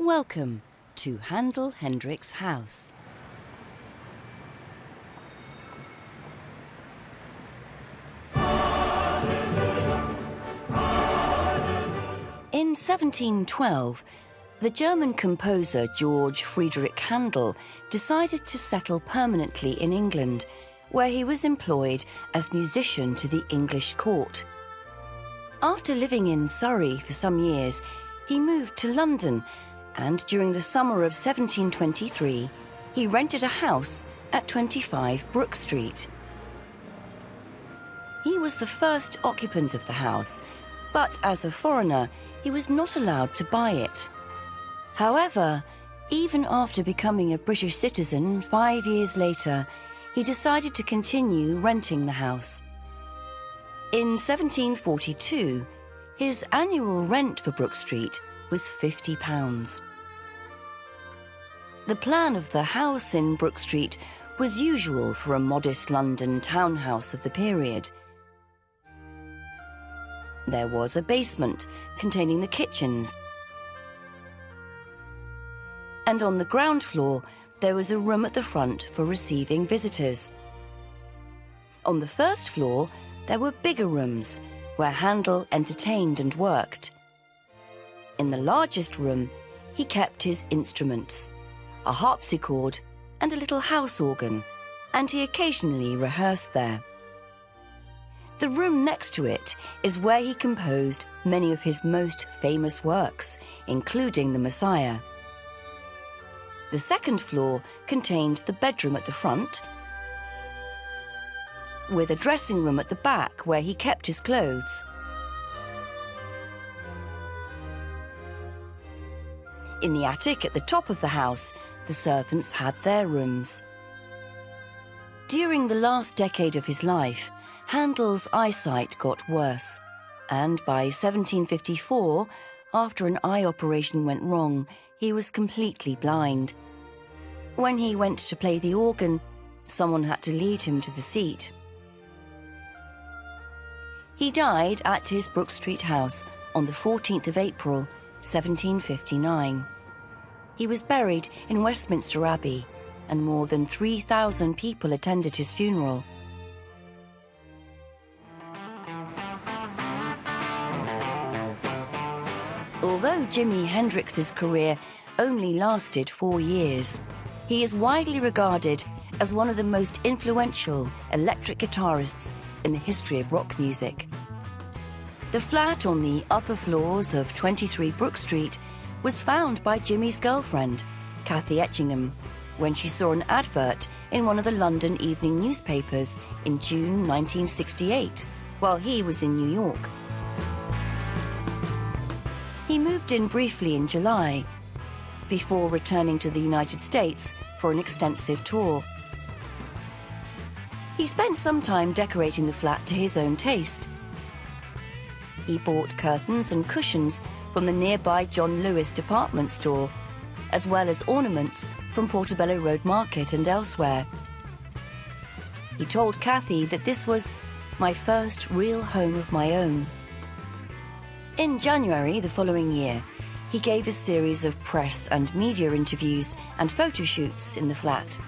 Welcome to Handel Hendricks House. In 1712, the German composer Georg Friedrich Handel decided to settle permanently in England, where he was employed as musician to the English court. After living in Surrey for some years, he moved to London, and during the summer of 1723, he rented a house at 25 Brook Street. He was the first occupant of the house, but as a foreigner, he was not allowed to buy it. However, even after becoming a British citizen 5 years later, he decided to continue renting the house. In 1742, his annual rent for Brook Street was £50. The plan of the house in Brook Street was usual for a modest London townhouse of the period. There was a basement containing the kitchens, and on the ground floor there was a room at the front for receiving visitors. On the first floor there were bigger rooms where Handel entertained and worked. In the largest room he kept his instruments, a harpsichord and a little house organ, and he occasionally rehearsed there. The room next to it is where he composed many of his most famous works, including The Messiah. The second floor contained the bedroom at the front, with a dressing room at the back where he kept his clothes. In the attic at the top of the house, the servants had their rooms. During the last decade of his life, Handel's eyesight got worse, and by 1754, after an eye operation went wrong, he was completely blind. When he went to play the organ, someone had to lead him to the seat. He died at his Brook Street house on the 14th of April, 1759. He was buried in Westminster Abbey, and more than 3,000 people attended his funeral. Although Jimi Hendrix's career only lasted 4 years, he is widely regarded as one of the most influential electric guitarists in the history of rock music. The flat on the upper floors of 23 Brook Street was found by Jimi's girlfriend, Kathy Etchingham, when she saw an advert in one of the London evening newspapers in June 1968, while he was in New York. He moved in briefly in July, before returning to the United States for an extensive tour. He spent some time decorating the flat to his own taste. He bought curtains and cushions from the nearby John Lewis department store, as well as ornaments from Portobello Road Market and elsewhere. He told Kathy that this was my first real home of my own. In January the following year, he gave a series of press and media interviews and photo shoots in the flat.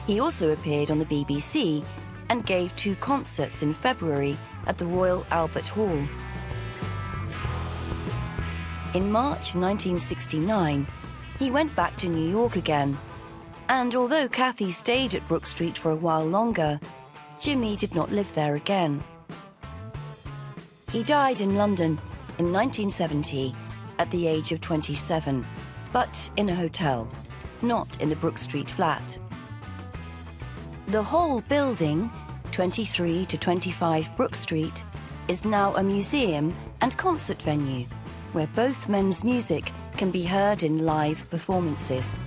He also appeared on the BBC and gave 2 concerts in February at the Royal Albert Hall. In March 1969, he went back to New York again, and although Kathy stayed at Brook Street for a while longer, Jimi did not live there again. He died in London in 1970 at the age of 27, but in a hotel, not in the Brook Street flat. The whole building, 23 to 25 Brook Street, is now a museum and concert venue where both men's music can be heard in live performances.